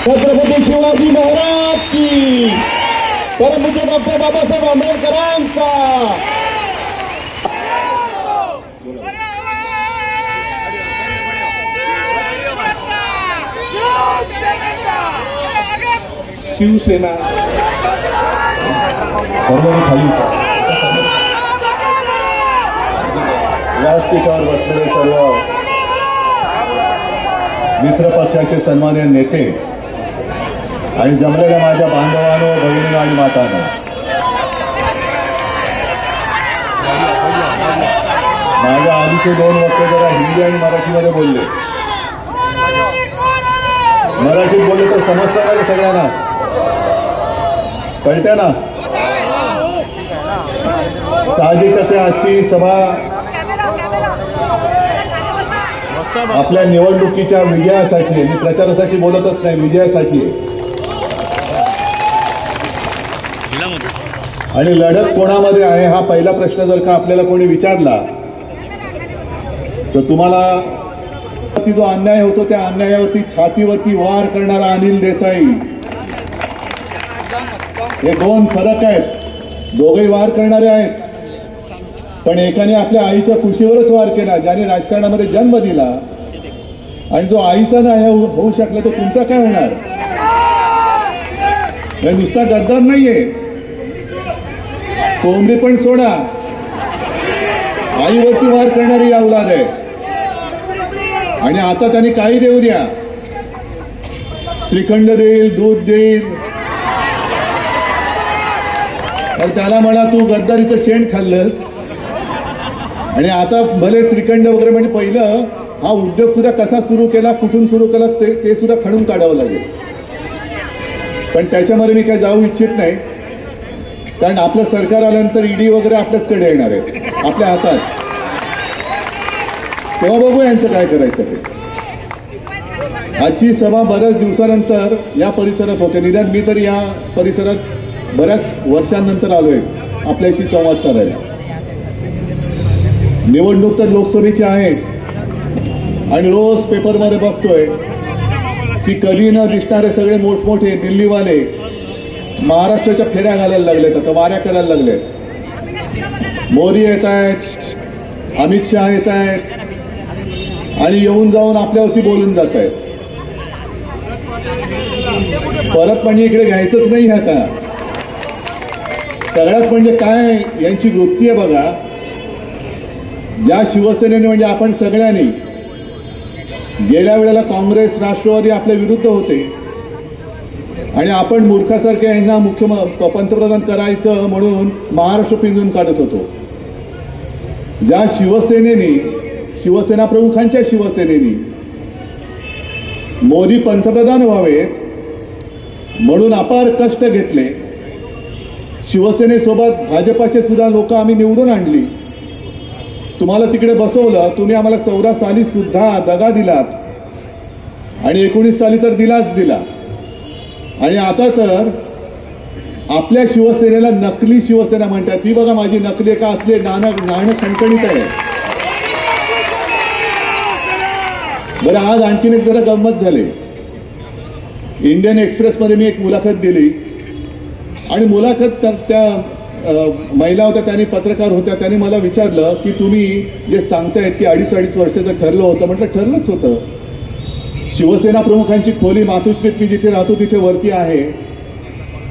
छत्रपती शिवाजी महाराज की, परमपूज्य डॉक्टर बाबासाहेब आंबेडकरांचा। शिवसेना सर्वांनी खाली व्यासपीठावर बसलेले सर्व मित्र पक्षाचे सन्माननीय नेते आणि जमलेल्या माझ्या बांधवांनो, बहिणींनो आणि मातांनो, माझ्या आधीचे दोन वक्ते जरा हिंदी आणि मराठीमध्ये बोलले. मराठीत बोलले तर समजतं का सगळ्यांना? कळते ना? साहजिकच आहे आजची सभा आपल्या निवडणुकीच्या विजयासाठी, मी प्रचारासाठी बोलतच नाही, विजयासाठी आहे. आणि लढत कोणामध्ये आहे हा पहिला प्रश्न जर का आपल्याला कोणी विचारला तर तुम्हाला जो अन्याय होतो त्या अन्यायावरती छातीवरती वार करणारा अनिल देसाई, हे दोन फरक आहेत. दोघेही वार करणारे आहेत, पण एकाने आपल्या आईच्या कुशीवरच वार केला, ज्याने राजकारणामध्ये जन्म दिला, आणि जो आईचा नाही होऊ शकला तो तुमचा काय होणार? नुसता गद्दार नाहीये, कोंबडी पण सोडा, आईवरती वार करणारी अवलाद आहे. आणि आता त्यांनी काही देऊ द्या, श्रीखंड देईल, दूध देईल, तर त्याला म्हणा तू गद्दारीचं शेण खाल्लंस. आणि आता भले श्रीखंड वगैरे म्हणजे पहिलं हा उद्योग सुद्धा कसा सुरू केला, कुठून सुरू केला ते सुद्धा खणून काढावं लागेल. पण त्याच्यामध्ये मी काय जाऊ इच्छित नाही, कारण आपलं सरकार आल्यानंतर ईडी वगैरे आपल्याचकडे येणार आहे, आपल्या हातात. तेव्हा बघू यांचं काय करायचं ते. आजची सभा बऱ्याच दिवसानंतर या परिसरात होते, निदान मी तर या परिसरात बऱ्याच वर्षांनंतर आलोय आपल्याशी संवाद साधायला. निवडणूक तर लोकसभेची आहे आणि रोज पेपरमध्ये बघतोय की कधी न दिसणारे सगळे मोठमोठे दिल्लीवाले महाराष्ट्राच्या फेऱ्या घालायला लागलेत, आता वाऱ्या करायला लागलेत. मोदी येत आहेत, अमित शहा येत आहेत आणि येऊन जाऊन आपल्यावरती बोलून जात आहेत. परत म्हणजे इकडे घ्यायचंच नाही आता. सगळ्यात म्हणजे काय यांची वृत्ती आहे बघा, ज्या शिवसेनेने म्हणजे आपण सगळ्यांनी गेल्या वेळेला काँग्रेस राष्ट्रवादी आपल्या विरुद्ध होते आणि आपण मूर्खासारखे यांना पंतप्रधान करायचं म्हणून महाराष्ट्र पिंजून काढत होतो. ज्या शिवसेनेने, शिवसेना प्रमुखांच्या शिवसेनेने मोदी पंतप्रधान व्हावेत म्हणून अपार कष्ट घेतले, शिवसेनेसोबत भाजपाचे सुद्धा लोक आम्ही निवडून आणली, तुम्हाला तिकडे बसवलं, तुम्ही आम्हाला 14 साली सुद्धा दगा दिलात आणि 19 साली तर दिलाच दिला. आणि आता तर आपल्या शिवसेनेला नकली शिवसेना म्हणतात. ती बघा माझी नकली का असले नाणं खणखणीत आहे. बरं, आज आणखीन एक जरा गंमत झाली. इंडियन एक्सप्रेसमध्ये मी एक मुलाखत दिली आणि मुलाखत त्या महिला होत्या, त्यांनी पत्रकार होत्या, त्यांनी मला विचारलं की तुम्ही जे सांगतायत की 2.5 वर्षाचं ठरलं होतं. म्हटलं ठरलंच होतं. शिवसेना प्रमुखांची खोली मातोश्रीत मी जिथे राहतो तिथे वरती आहे,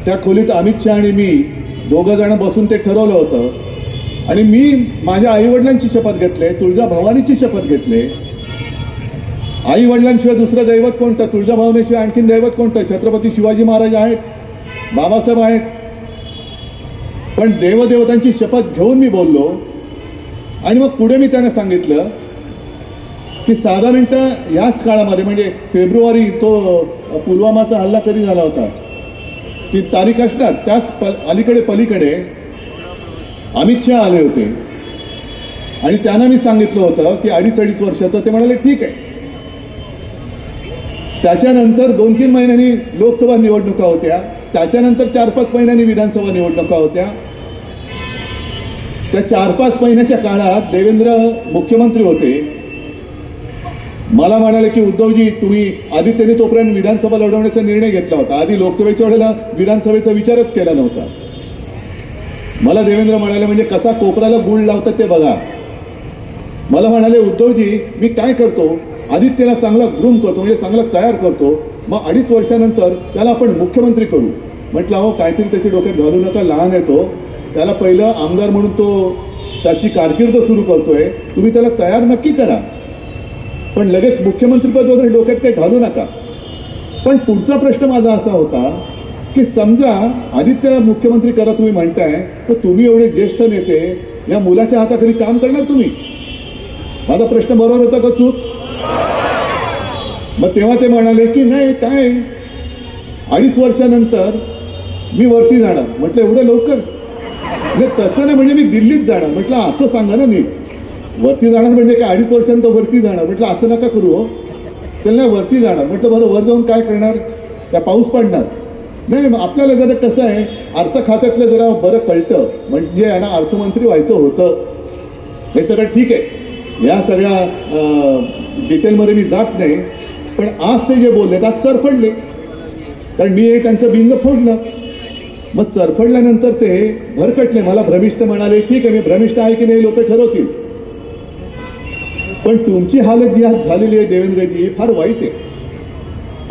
त्या खोलीत अमित शहा आणि मी दोघं जण बसून ते ठरवलं होतं. आणि मी माझ्या आईवडिलांची शपथ घेतले, तुळजाभवानीची शपथ घेतले. आईवडिलांशिवाय दुसरं दैवत कोणतं? तुळजाभवानीशिवाय आणखीन दैवत कोणतं? छत्रपती शिवाजी महाराज आहेत, बाबासाहेब आहेत. पण देवदेवतांची शपथ घेऊन मी बोललो. आणि मग पुढे मी त्यांना सांगितलं की साधारणतः याच काळामध्ये म्हणजे फेब्रुवारी तो पुलवामाचा हल्ला कधी झाला होता ती तारीख असणार, त्याच अलीकडे पलीकडे अमित शहा आले होते आणि त्यांना मी सांगितलं होतं की 2.5 वर्षाचं. ते म्हणाले ठीक आहे. त्याच्यानंतर 2-3 महिन्यांनी लोकसभा निवडणुका होत्या, त्याच्यानंतर 4-5 महिन्यांनी विधानसभा निवडणुका होत्या. त्या 4-5 महिन्याच्या काळात देवेंद्र मुख्यमंत्री होते. मला म्हणाले की उद्धवजी तुम्ही आदित्यने तोपर्यंत विधानसभा लढवण्याचा निर्णय घेतला होता, आधी लोकसभेच्या वेळेला विधानसभेचा विचारच केला नव्हता. मला देवेंद्र म्हणाले म्हणजे कसा कोपराला गुळ लावतात ते बघा. मला म्हणाले उद्धवजी मी काय करतो, आदित्यला चांगला ग्रूम करतो म्हणजे चांगला तयार करतो, मग 2.5 वर्षानंतर त्याला आपण मुख्यमंत्री करू. म्हटलं अहो काहीतरी त्याच्या डोक्यात घालू नका, लहान आहे तो, त्याला पहिलं आमदार म्हणून तो त्याची कारकीर्द सुरू करतोय, तुम्ही त्याला तयार नक्की करा, पण लगेच मुख्यमंत्रीपद वगैरे डोक्यात काही घालू नका. पण पुढचा प्रश्न माझा असा होता की समजा आदित्यला मुख्यमंत्री करा तुम्ही म्हणताय, तर तुम्ही एवढे ज्येष्ठ नेते या मुलाच्या हाताखाली काम करणार तुम्ही? माझा प्रश्न बरोबर होता का चूक? मग तेव्हा ते म्हणाले की नाही काय 2.5 वर्षानंतर मी वरती जाणार. म्हटलं एवढं लवकर? म्हणजे तसं नाही, म्हणजे मी दिल्लीत जाणार. म्हटलं असं सांगा ना नीट, वरती जाणार म्हणजे काय 2.5 वर्षानंतर वरती जाणार? म्हटलं असं नका करू हो, त्याला वरती जाणार. म्हटलं बरं वर जाऊन काय करणार? त्या पाऊस पडणार? नाही, आपल्याला जरा कसं आहे अर्थ खात्यातलं जरा बरं कळतं, म्हणजे यांना अर्थमंत्री व्हायचं होतं. हे सगळं ठीक आहे, या सगळ्या डिटेलमध्ये मी जात नाही, पण आज ते जे बोलले आज चरफडले, कारण मी त्यांचं बिंग फोडलं. मग चरफडल्यानंतर ते भरकटले, मला भ्रमिष्ठ म्हणाले. ठीक आहे, मी भ्रमिष्ठ आहे की नाही लोक ठरवतील, पण तुमची हालत जी आज झालेली आहे देवेंद्रजी फार वाईट आहे.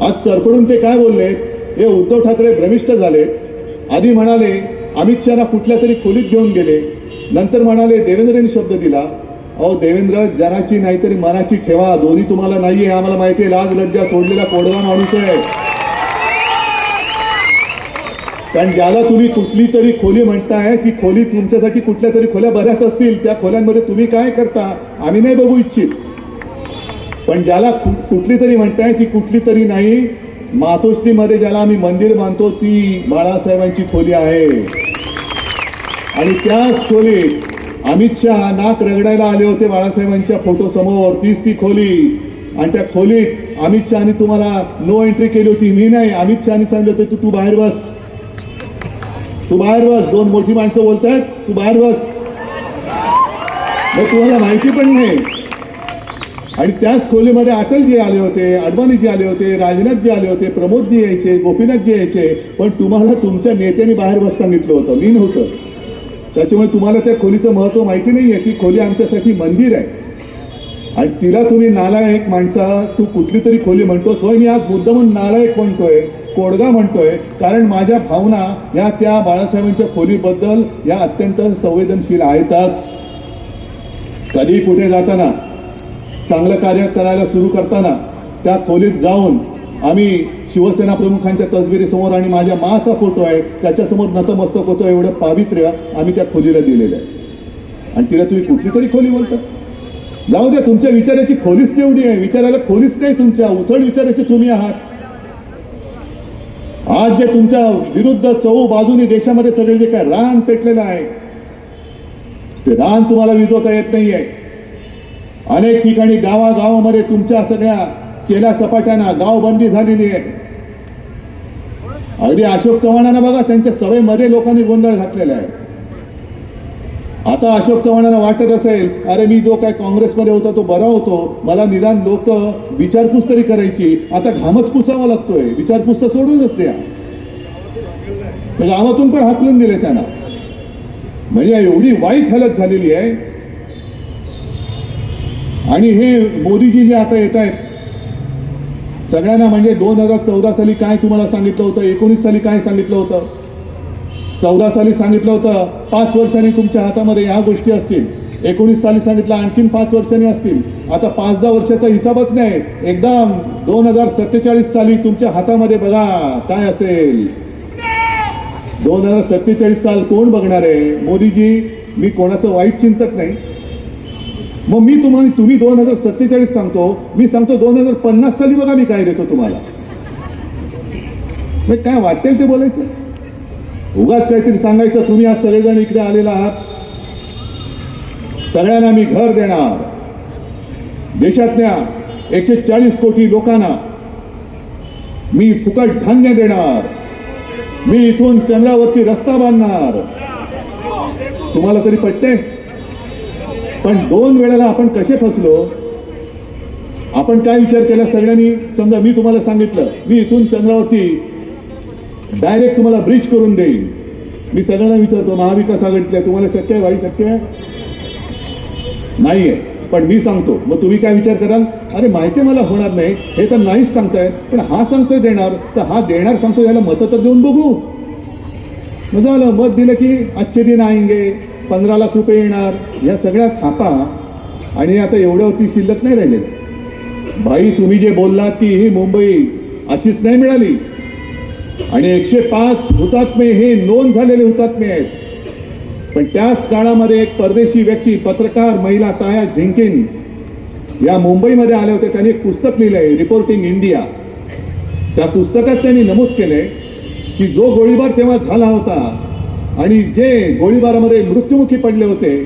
आज चरफडून ते काय बोलले, हे उद्धव ठाकरे भ्रमिष्ठ झाले. आधी म्हणाले अमित शहाना कुठल्या तरी खोलीत घेऊन गेले, नंतर म्हणाले देवेंद्रने शब्द दिला. अहो देवेंद्र जनाची नाहीतरी मनाची ठेवा, दोन्ही तुम्हाला नाहीये आम्हाला माहिती आहे. लाज लज्जा सोडलेला कोडगा माणूस आहे. कारण ज्याला तुम्ही कुठली तरी खोली म्हणताय, ती खोली तुमच्यासाठी कुठल्या तरी खोल्या बऱ्याच असतील, त्या खोल्यांमध्ये तुम्ही काय करता आम्ही नाही बघू इच्छित. पण ज्याला कुठली तरी म्हणताय ती कुठली तरी नाही, मातोश्रीमध्ये ज्याला आम्ही मंदिर बांधतो ती बाळासाहेबांची खोली आहे. आणि त्याच खोलीत अमित शहा नाक रगडायला आले होते बाळासाहेबांच्या फोटो समोर, तीच ती खोली. आणि त्या खोलीत अमित शहानी तुम्हाला नो एंट्री केली होती, मी नाही. अमित शहानी सांगितलं होतं तू बाहेर बस, तू बाहेर बस, 2 मोठी माणसं बोलतात, तू बाहेर बस. मग तुम्हाला माहिती पण नाही. आणि त्याच खोलीमध्ये अटलजी आले होते, अडवाणीजी आले होते, राजनाथजी आले होते, प्रमोदजी यायचे, गोपीनाथजी यायचे, पण तुम्हाला तुमच्या नेत्यांनी बाहेर बस सांगितलं होतं, मी नव्हतं. त्याच्यामुळे तुम्हाला त्या खोलीचं महत्व माहिती नाहीये. ती खोली आमच्यासाठी मंदिर आहे. आणि तिला तुम्ही नालायक माणसा, तू कुठली तरी खोली म्हणतोस. होय, मी आज मुद्दामून नालायक म्हणतोय, कोडगा म्हणतोय, कारण माझ्या भावना या त्या बाळासाहेबांच्या खोलीबद्दल या अत्यंत संवेदनशील आहेतच. कधी कुठे जाताना, चांगलं कार्य करायला सुरू करताना त्या खोलीत जाऊन आम्ही शिवसेना प्रमुखांच्या तसबिरीसमोर आणि माझ्या माचा फोटो आहे त्याच्यासमोर नतमस्तक होतो, एवढं पावित्र्य आम्ही त्या खोलीला दिलेलं आहे. आणि तिला तुम्ही कुठली तरी खोली बोलता? जाऊ द्या, तुमच्या विचाराची खोलीच तेवढी आहे. विचारायला खोलीच नाही तुमच्या, उथळ विचाराचे तुम्ही आहात. आज जे तुमच्या विरुद्ध चहू बाजूनी देशामध्ये सगळे जे काय रान पेटलेलं आहे, ते रान तुम्हाला विजवता येत नाहीये. अनेक ठिकाणी गावागावामध्ये तुमच्या सगळ्या चेला चपाट्यांना गावबंदी झालेली आहे. अगदी अशोक चव्हाणांना बघा, त्यांच्या सवयीमध्ये लोकांनी गोंधळ घातलेला आहे. आता अशोक चव्हाणांना वाटत असेल अरे मी जो काय काँग्रेसमध्ये होता तो बरा होतो, मला निदान लोक विचारपूस तरी करायची, आता घामच पुसावा लागतोय. विचारपूस तर सोडूनच द्या, गावातून पण हाकलून दिले त्यांना. म्हणजे एवढी वाईट हालत झालेली आहे. आणि हे मोदीजी जे आता येत आहेत सगळ्यांना, म्हणजे 2014 साली काय तुम्हाला सांगितलं होतं, 19 साली काय सांगितलं होतं, 14 साली सांगितलं होतं 5 वर्षांनी तुमच्या हातामध्ये या गोष्टी असतील, 19 साली सांगितलं आणखीन 5 वर्षांनी असतील. आता 5-10 वर्षाचा हिसाबच नाही, एकदम 2047 साली तुमच्या हातामध्ये बघा काय असेल. 2047 साल कोण बघणार आहे? मोदीजी, मी कोणाचं वाईट चिंतक नाही. मग मी तुम्ही 2047 सांगतो, मी सांगतो 2050 साली बघा मी काय देतो तुम्हाला. काय वाटेल ते बोलायचं, उगाच काहीतरी सांगायचं. तुम्ही आज सगळेजण इकडे आलेला आहात, सगळ्यांना मी घर देणार, देशातल्या 140 कोटी लोकांना मी फुकट धान्य देणार, मी इथून चंद्रावरती रस्ता बांधणार. तुम्हाला तरी पटते? पण 2 वेळेला आपण कसे फसलो? आपण काय विचार केला सगळ्यांनी? समजा मी तुम्हाला सांगितलं मी इथून चंद्रावरती डायरेक्ट तुम्हाला ब्रिज करून देईन. मी सगळ्यांना विचारतो महाविकास आघाडीतल्या तुम्हाला शक्य आहे? भाई शक्य आहे? नाहीये. पण मी सांगतो, मग तुम्ही काय विचार कराल? अरे माहिती मला होणार नाही, हे तर नाहीच सांगताय, पण हा सांगतोय देणार, तर हा देणार सांगतो, याला मतं तर देऊन बघू. मग झालं, मत दिलं की आजचे दिन आएंगे, 15 लाख रुपये येणार, या सगळ्या थापा. आणि आता एवढ्यावरती शिल्लक नाही राहिले. भाई तुम्ही जे बोललात की ही मुंबई अशीच नाही मिळाली, आणि 105 हुतात्मे हे नोंद झालेले हुतात्मे आहेत. पण त्याच काळामध्ये एक परदेशी व्यक्ती, पत्रकार महिला ताया झेंकिन या मुंबईमध्ये आल्या होत्या. त्यांनी एक पुस्तक लिहिलंय, रिपोर्टिंग इंडिया. त्या पुस्तकात त्यांनी नमूद केलंय की जो गोळीबार तेव्हा झाला होता आणि जे गोळीबारामध्ये मृत्युमुखी पडले होते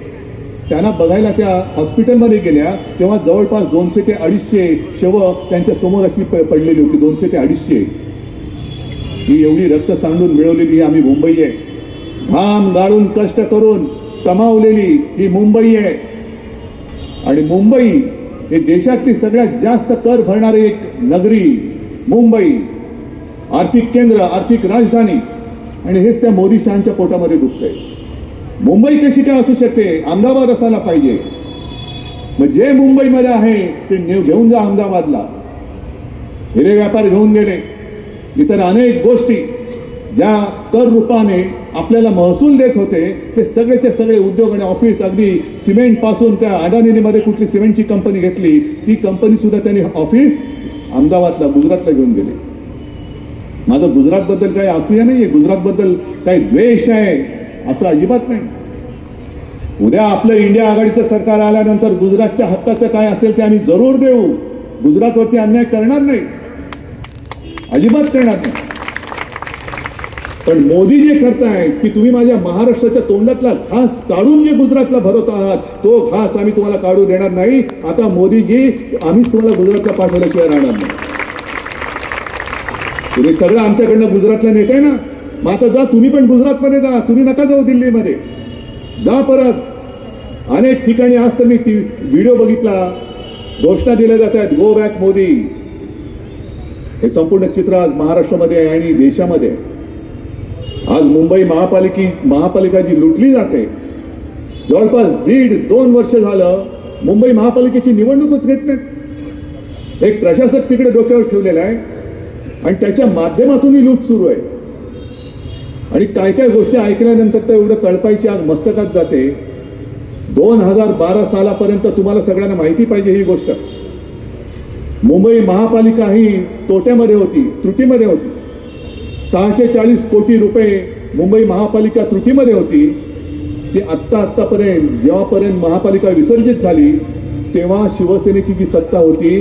त्यांना बघायला त्या हॉस्पिटलमध्ये गेल्या, तेव्हा जवळपास 200 ते 250 शव त्यांच्या समोर अशी पडलेली होती. 200 ते 250. ही एवढी रक्त सांडून मिळवलेली आम्ही मुंबई आहे. घाम गाळून कष्ट करून कमावलेली ही मुंबई आहे. आणि मुंबई हे देशातली सगळ्यात जास्त कर भरणारी एक नगरी मुंबई, आर्थिक केंद्र, आर्थिक राजधानी. आणि हेच त्या मोदी शहांच्या पोटामध्ये दुखतंय. मुंबई कशी काय असू शकते? अहमदाबाद असायला पाहिजे. मग जे मुंबईमध्ये आहे ते घेऊन जा अहमदाबादला. हिरे व्यापार घेऊन गेले, इतर अनेक गोष्टी ज्या कर रूपाने आपल्याला महसूल देत होते ते सगळेचे सगळे उद्योग आणि ऑफिस, अगदी सिमेंट पासून त्या अडानीमध्ये कुठली सिमेंटची कंपनी घेतली, ती कंपनी सुद्धा त्यांनी ऑफिस अहमदाबादला, गुजरातला घेऊन गेले. माझं गुजरातबद्दल काही असूया नाहीये, गुजरातबद्दल काही द्वेष आहे असं अजिबात नाही. उद्या आपलं इंडिया आघाडीचं सरकार आल्यानंतर गुजरातच्या हक्काचं काय असेल ते आम्ही जरूर देऊ. गुजरातवरती अन्याय करणार नाही, अजिबात करणार नाही. पण मोदी जे करतायत की तुम्ही माझ्या महाराष्ट्राच्या तोंडातला घास काढून जे गुजरातला भरवत आहात, तो घास आम्ही तुम्हाला काढू देणार नाही. आता मोदीजी, आम्हीच तुम्हाला गुजरातला पाठवल्याशिवाय राहणार नाही. तुम्ही सगळं आमच्याकडनं गुजरातला नेताय ना, मग आता जा, तुम्ही पण गुजरातमध्ये जा. तुम्ही नका जाऊ दिल्लीमध्ये, जा परत. अनेक ठिकाणी आज तर मी व्हिडिओ बघितला, घोषणा दिल्या जात आहेत, गो बॅक मोदी. हे संपूर्ण चित्र आज महाराष्ट्रामध्ये आहे आणि देशामध्ये. आज मुंबई महापालिका जी लुटली जाते, जवळपास 1.5-2 वर्ष झालं मुंबई महापालिकेची निवडणूकच घेत नाहीत. एक प्रशासक तिकडे डोक्यावर ठेवलेला आहे आणि त्याच्या माध्यमातून ही लूट सुरू आहे. आणि काय काय गोष्टी ऐकल्यानंतर तर एवढं तळपायची आग मस्तकात जाते. 2012 सालापर्यंत तुम्हाला सगळ्यांना माहिती पाहिजे ही गोष्ट, मुंबई महापालिका ही तोट्यामध्ये होती, त्रुटीमध्ये होती. 640 कोटी रुपये मुंबई महापालिका त्रुटीमध्ये होती. ती आत्तापर्यंत, जेव्हापर्यंत महापालिका विसर्जित झाली तेव्हा शिवसेनेची जी सत्ता होती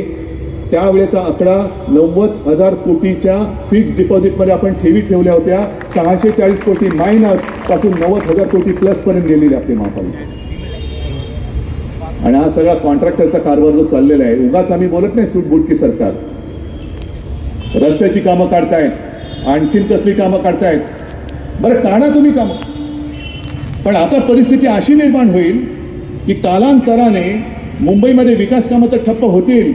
त्यावेळेचा आकडा 90,000 कोटीच्या फिक्स डिपॉझिटमध्ये आपण ठेवी ठेवल्या होत्या. 640 कोटी मायनस पासून 90,000 कोटी प्लस पर्यंत गेलेली आपली महापालिका. आणि हा सगळा कॉन्ट्रॅक्टरचा कारभार जो चाललेला आहे, उगाच आम्ही बोलत नाही सूटबुटकी सरकार. रस्त्याची कामं काढतायत, आणखीन कसली कामं काढतायत, बरं काढा तुम्ही कामं. पण आता परिस्थिती अशी निर्माण होईल की कालांतराने मुंबईमध्ये विकास कामं तर ठप्प होतील,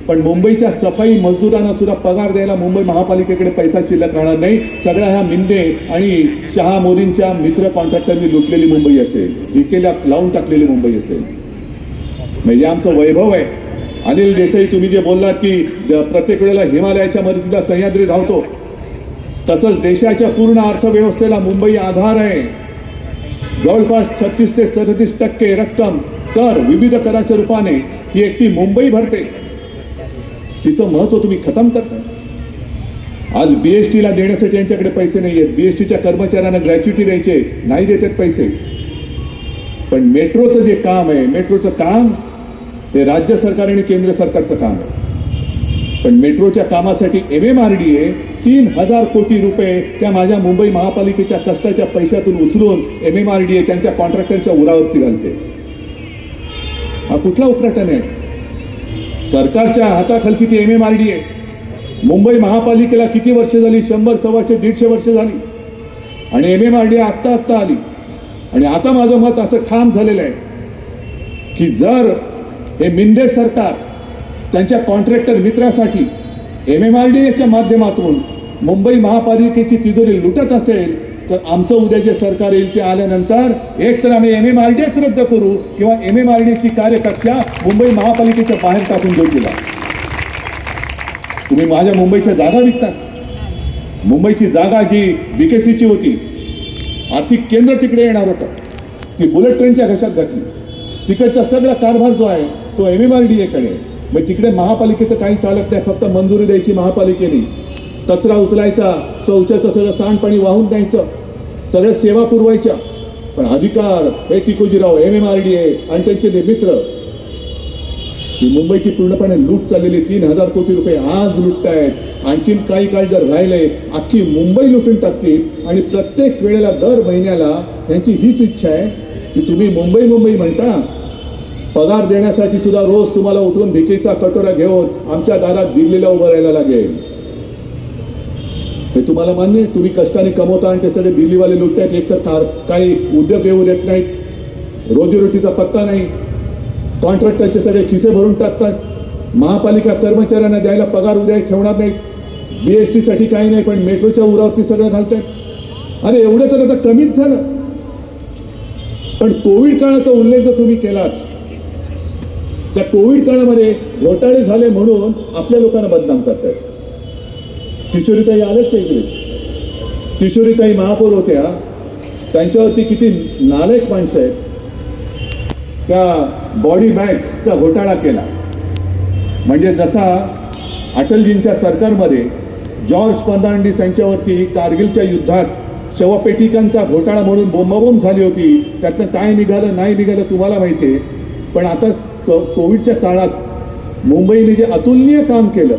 पण मुंबईच्या सफाई मजदूरांना सुद्धा पगार द्यायला मुंबई महापालिकेकडे पैसा शिल्लक राहणार नाही. सगळ्या ह्या मिंदे आणि शहा मोदींच्या मित्र कॉन्ट्रॅक्टरनी लुटलेली मुंबई असेल, विकेला लावून टाकलेली मुंबई असेल. म्हणजे आमचं वैभव आहे. अनिल देसाई, तुम्ही जे बोललात की प्रत्येक वेळेला हिमालयाच्या मदतीला सह्याद्री धावतो, तसंच देशाच्या पूर्ण अर्थव्यवस्थेला मुंबई आधार आहे. जवळपास 36 ते 37% रक्कम कर, विविध कराच्या रूपाने ही एकटी मुंबई भरते. तिचं महत्व तुम्ही खतम करता. आज बीएसटीला देण्यासाठी यांच्याकडे पैसे नाही आहेत. बीएसटीच्या कर्मचाऱ्यांना ग्रॅच्युटी द्यायचे, नाही देतात पैसे. पण मेट्रोचं जे काम आहे, मेट्रोचं काम हे राज्य सरकार आणि केंद्र सरकारचं काम आहे. पण मेट्रोच्या कामासाठी MMRDA 3,000 कोटी रुपये त्या माझ्या मुंबई महापालिकेच्या कष्टाच्या पैशातून उचलून MMRDA त्यांच्या कॉन्ट्रॅक्टरच्या उरावरती घालते. हा कुठला उपराटन आहे? सरकारच्या हाताखालची ती MMRDA. मुंबई महापालिकेला किती वर्ष झाली? 100, 125, 150 वर्ष झाली. आणि MMRDA आत्ता आली. आणि आता माझं मत असं ठाम झालेलं आहे की जर हे मिंदे सरकार त्यांच्या कॉन्ट्रॅक्टर मित्रासाठी MMRDAच्या माध्यमातून मुंबई महापालिकेची तिजोरी लुटत असेल तर आमचं उद्या जे सरकार येईल ते आल्यानंतर एक तर आम्ही MMRDAच रद्द करू किंवा MMRDAची कार्यकक्षा मुंबई महापालिकेच्या बाहेर टाकून देऊ तिला. तुम्ही माझ्या मुंबईच्या जागा विकतात. मुंबईची जागा जी BKCची होती, आर्थिक केंद्र तिकडे येणार होतं, ती बुलेट ट्रेनच्या घशात घातली. तिकडचा सगळा कारभार जो आहे तो MMRDAकडे. मग तिकडे महापालिकेचं काही चालत नाही, फक्त मंजुरी द्यायची महापालिकेने, कचरा उचलायचा, शौचाचं सगळं सांडपाणी वाहून द्यायचं, सगळ्या सेवा पुरवायच्या. पण अधिकार हे टिकोजीराव, MMRDA आणि त्यांचे ते मित्र, ही मुंबईची पूर्णपणे लूट चाललेली. 3,000 कोटी रुपये आज लुटतायत. आणखीन काही काळ जर राहिले अख्खी मुंबई लुटून टाकतील. आणि प्रत्येक वेळेला दर महिन्याला त्यांची हीच इच्छा आहे की तुम्ही मुंबई मुंबई म्हणता, पगार देण्यासाठी सुद्धा रोज तुम्हाला उठून भिकेचा कटोरा घेऊन आमच्या दारात दिल्लीला उभं राहायला लागेल. हे तुम्हाला मान्य आहे? तुम्ही कष्टाने कमवता आणि ते सगळे दिल्लीवाले लुटतात. एक तर काही उद्योग येऊ देत नाहीत, रोजीरोटीचा पत्ता नाही, कॉन्ट्रॅक्टरचे सगळे खिसे भरून टाकतात, महापालिका कर्मचाऱ्यांना द्यायला पगार उद्या ठेवणार नाहीत, BST साठी काही नाही पण मेट्रोच्या उरावरती सगळं घालतात. अरे एवढं तर आता कमीच झालं. पण कोविड काळाचा उल्लेख जर तुम्ही केलात, त्या कोविड काळामध्ये घोटाळे झाले म्हणून आपल्या लोकांना बदनाम करतायत. किशोरीताई आलेच का इकडे? किशोरीताई महापौर होत्या, त्यांच्यावरती किती नालायक माणसं आहेत. त्या बॉडी बॅगचा घोटाळा केला. म्हणजे जसा अटलजींच्या सरकारमध्ये जॉर्ज फर्नांडिस यांच्यावरती कारगिलच्या युद्धात शवपेटिकांचा घोटाळा म्हणून बोंबाबोंब झाली होती. त्यातनं काय निघालं नाही निघालं तुम्हाला माहिती आहे. पण आता कोविडच्या काळात मुंबईने जे अतुलनीय काम केलं,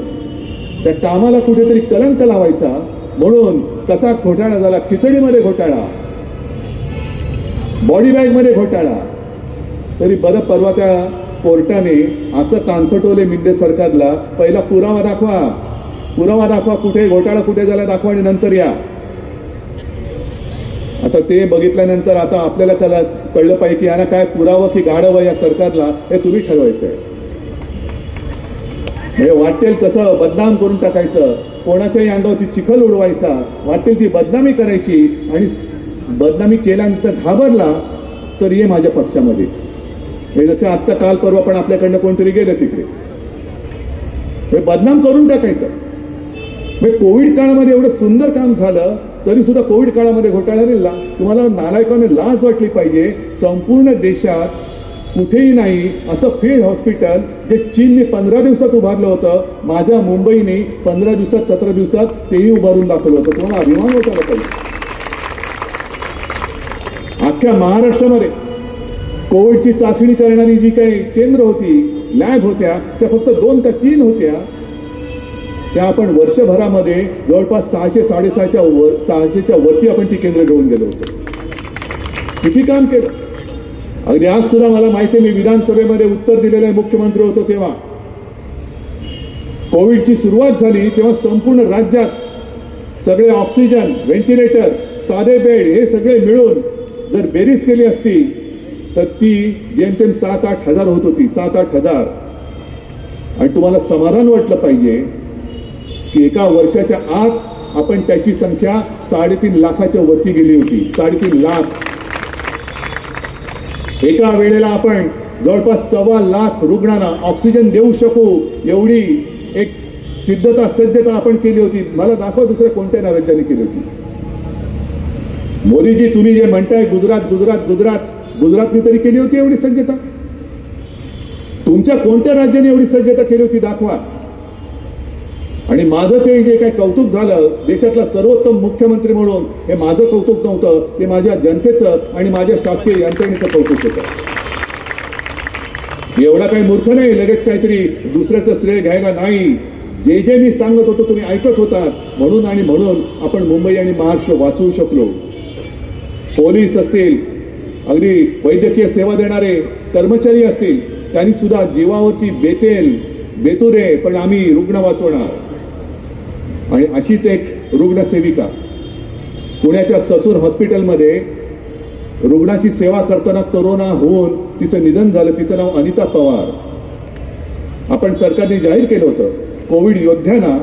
त्या कामाला कुठेतरी कलंक लावायचा म्हणून तसा घोटाळा झाला. खिचडीमध्ये घोटाळा, बॉडी बॅगमध्ये घोटाळा. तरी बरं, परवा त्या कोर्टाने असं कानफटवले मिंदे सरकारला, पहिला पुरावा दाखवा, कुठे घोटाळा कुठे झाला दाखवा आणि नंतर या. आता ते बघितल्यानंतर आता आपल्याला कळलं पाहिजे की यांना काय पुरावं की गाढवं या सरकारला, हे तुम्ही ठरवायचं आहे. म्हणजे वाटेल तसं बदनाम करून टाकायचं, कोणाच्याही अंगावरती चिखल उडवायचा, वाटेल ती बदनामी करायची. आणि बदनामी केल्यानंतर घाबरला तर ये माझ्या पक्षामध्ये. हे जसं आत्ता काल परवा पण आपल्याकडनं कोणतरी गेलं तिकडे, हे बदनाम करून टाकायचं. म्हणजे कोविड काळामध्ये एवढं सुंदर काम झालं तरी सुद्धा कोविड काळामध्ये घोटाळ्याने तुम्हाला नालायकाने लाज वाटली पाहिजे. संपूर्ण देशात कुठेही नाही असं फील्ड हॉस्पिटल जे चीनने 15 दिवसात उभारलं होतं, माझ्या मुंबईने 15 दिवसात 17 दिवसात तेही उभारून दाखवलं होतं. तुम्हाला अभिमान होता पाहिजे. अख्ख्या महाराष्ट्रामध्ये कोविडची चाचणी करणारी जी काही केंद्र होती, लॅब होत्या, त्या फक्त 2 का 3 होत्या. त्या आपण वर्षभरामध्ये जवळपास 600-650च्या वरती आपण ती केंद्र घेऊन गेलो होतो. किती काम केलं. अगदी आज सुद्धा मला माहिती आहे, मी विधानसभेमध्ये उत्तर दिलेलं मुख्यमंत्री होतो तेव्हा कोविडची सुरुवात झाली तेव्हा संपूर्ण राज्यात सगळे ऑक्सिजन, व्हेंटिलेटर, साधे बेड हे सगळे मिळून जर बेरीज केली असती तर ती जेमतेम 7-8 हजार होत होती. 7-8 हजार. आणि तुम्हाला समाधान वाटलं पाहिजे की एका वर्षाच्या आत आपण त्याची संख्या 3.5 लाखाच्या वरती गेली होती. 3.5 लाख. एका वेळेला आपण जवळपास 1.25 लाख रुग्णांना ऑक्सिजन देऊ शकू एवढी एक सज्जता आपण केली होती. मला दाखवा दुसऱ्या कोणत्या राज्याने केली होती. मोदीजी, तुम्ही जे म्हणताय गुजरातने तरी केली होती एवढी सज्जता. तुमच्या कोणत्या राज्याने एवढी सज्जता केली होती दाखवा. आणि माझं ते जे काही कौतुक झालं देशातला सर्वोत्तम मुख्यमंत्री म्हणून, हे माझं कौतुक नव्हतं, ते माझ्या जनतेचं आणि माझ्या शासकीय यंत्रणेचं कौतुक होतं. एवढा काही मूर्ख नाही लगेच काहीतरी दुसऱ्याचं श्रेय घ्यायला नाही. जे मी सांगत होतो तुम्ही ऐकत होतात म्हणून आपण मुंबई आणि महाराष्ट्र वाचवू शकलो. पोलीस असतील, अगदी वैद्यकीय सेवा देणारे कर्मचारी असतील, त्यांनी सुद्धा जीवावरती बेतुरे पण आम्ही रुग्ण वाचवणार. आणि अशीच एक रुग्णसेविका पुण्याच्या ससून हॉस्पिटलमध्ये रुग्णाची सेवा करताना कोरोना होऊन तिचं निधन झालं. तिचं नाव अनिता पवार. आपण सरकारने जाहीर केलं होतं, कोविड योद्ध्यांना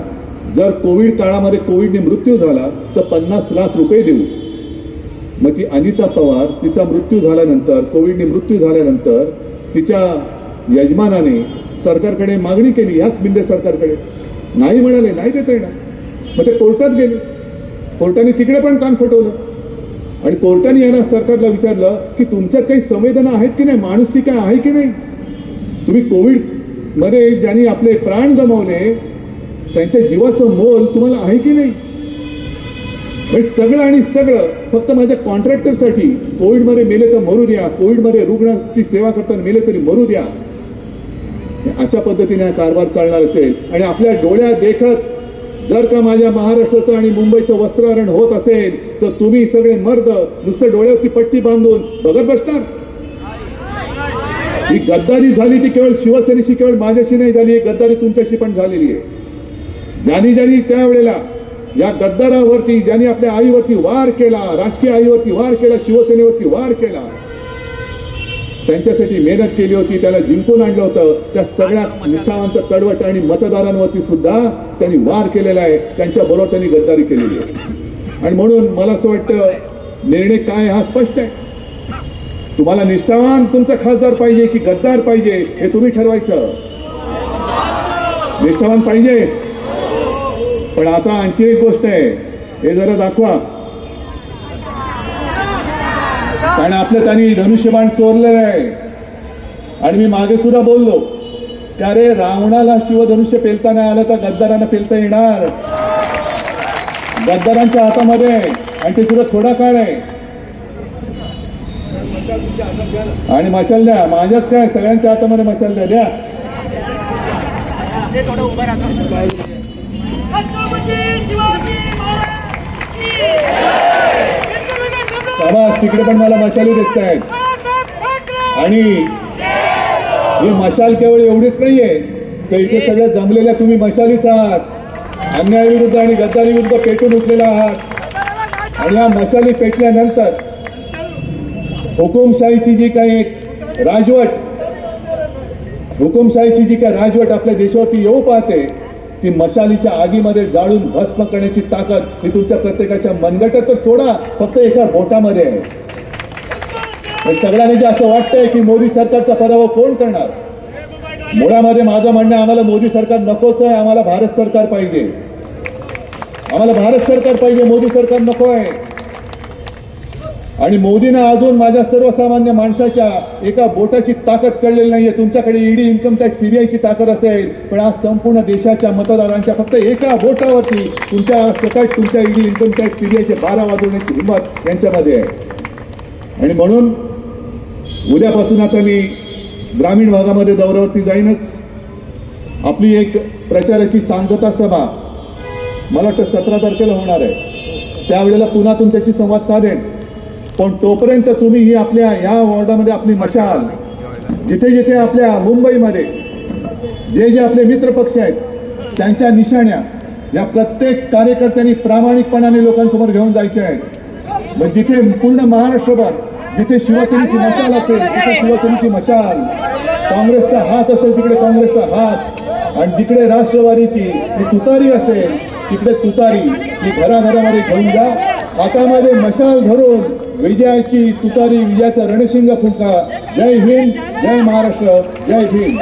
जर कोविड काळामध्ये कोविडने मृत्यू झाला तर 50 लाख रुपये देऊ. मग ती अनिता पवार, तिचा मृत्यू झाल्यानंतर, कोविडने मृत्यू झाल्यानंतर तिच्या यजमानाने सरकारकडे मागणी केली, याच शिंदे सरकारकडे. नाही म्हणाले, नाही देता येणार. मग ते कोर्टात गेले. कोर्टाने तिकडे पण कान फटवलं आणि कोर्टाने यांना सरकारला विचारलं की तुमच्यात काही संवेदना आहेत की नाही, माणुसकी काय आहे की नाही. तुम्ही कोविड मध्ये ज्यांनी आपले प्राण गमावले त्यांच्या जीवाचं मोल तुम्हाला आहे की नाही. सगळं आणि सगळं फक्त माझ्या कॉन्ट्रॅक्टरसाठी. कोविडमध्ये मेले तर मरू द्या, कोविडमध्ये रुग्णाची सेवा करताना मेले तरी मरू द्या. अशा पद्धतीने हा कारभार चालणार असेल आणि आपल्या डोळ्यात देखत जर का माझ्या महाराष्ट्राचं आणि मुंबईचं वस्त्रहरण होत असेल तर तुम्ही सगळे मर्द नुसतं डोळ्यावरती पट्टी बांधून बघत बसणार. ही गद्दारी झाली ती केवळ शिवसेनेशी, केवळ माझ्याशी नाही झाली, गद्दारी तुमच्याशी पण झालेली आहे. ज्यांनी त्यावेळेला या गद्दारावरती, ज्यांनी आपल्या आईवरती वार केला, राजकीय आईवरती वार केला, शिवसेनेवरती वार केला, त्यांच्यासाठी मेहनत केली होती, त्याला जिंकून आणलं होतं, त्या सगळ्या निष्ठावंत, कडवट आणि मतदारांवरती सुद्धा त्यांनी वार केलेला आहे. त्यांच्या बरोबर त्यांनी गद्दारी केलेली आहे. आणि म्हणून मला असं वाटतं निर्णय काय हा स्पष्ट आहे. तुम्हाला निष्ठावान तुमचा खासदार पाहिजे की गद्दार पाहिजे हे तुम्ही ठरवायचं. निष्ठावान पाहिजे. पण आता आणखी एक गोष्ट आहे, हे जरा दाखवा. कारण आपलं त्यांनी धनुष्यबाण चोरलेलं आहे. आणि मी मागे सुद्धा बोललो की अरे रावणाला शिवधनुष्य पेलता नाही आलं तर गद्दारांना पेलता येणार. गद्दारांच्या हातामध्ये आणि ते सुद्धा थोडा काळ आहे. आणि मशाल द्या, माझ्याच काय सगळ्यांच्या हातामध्ये मशाल द्या. द्या शाबास, तिकडे पण मला मशाली दिसत आहेत. आणि ही मशाल केवळ एवढीच नाहीये तर इथे सगळ्या जमलेल्या तुम्ही मशालीच आहात. अन्यायाविरुद्ध आणि गद्दारीविरुद्ध पेटून उठलेला आहात. आणि या मशाली पेटल्यानंतर हुकुमशाहीची जी काही एक राजवट, हुकुमशाहीची जी काही राजवट आपल्या देशावरती येऊ पाहते ती मशालीच्या आगीमध्ये जाळून भस्म करण्याची ताकद ही तुमच्या प्रत्येकाच्या मनगटात तर सोडा, फक्त एका बोटामध्ये आहे. सगळ्यांनी जे असं वाटतंय की मोदी सरकारचा पराभव कोण करणार, मुळामध्ये माझं म्हणणं आम्हाला मोदी सरकार नकोच आहे. आम्हाला भारत सरकार पाहिजे. आम्हाला भारत सरकार पाहिजे, मोदी सरकार नको आहे. आणि मोदींना अजून माझ्या सर्वसामान्य माणसाच्या एका बोटाची ताकद कळलेली नाहीये. तुमच्याकडे ईडी, इन्कम टॅक्स, सीबीआयची ताकद असेल, पण आज संपूर्ण देशाच्या मतदारांच्या फक्त एका बोटावरती तुमच्या सकट तुमच्या ईडी, इन्कम टॅक्स, सीबीआयचे 12 वाजवण्याची हिंमत यांच्यामध्ये आहे. आणि म्हणून उद्यापासून आता मी ग्रामीण भागामध्ये दौऱ्यावरती जाईनच. आपली एक प्रचाराची सांगता सभा मला वाटतं 17 तारखेला होणार आहे. त्यावेळेला पुन्हा तुमच्याशी संवाद साधेन. पण तोपर्यंत तुम्ही ही आपल्या या वॉर्डामध्ये आपली मशाल, जिथे जिथे आपल्या मुंबईमध्ये जे जे आपले मित्र पक्ष आहेत त्यांच्या निशाण्या या प्रत्येक कार्यकर्त्यांनी प्रामाणिकपणाने लोकांसमोर घेऊन जायचे आहेत. मग जिथे पूर्ण महाराष्ट्रभर जिथे शिवसेनेची मशाल असेल तिथे शिवसेनेची मशाल, काँग्रेसचा हात असेल तिकडे काँग्रेसचा हात, आणि जिकडे राष्ट्रवादीची ही तुतारी असेल तिकडे तुतारी ही घराघरामध्ये घेऊन जा. हातामध्ये मशाल धरून विजयाची तुतारी, विजयाचा रणशिंग फुंका. जय हिंद, जय महाराष्ट्र, जय भीम.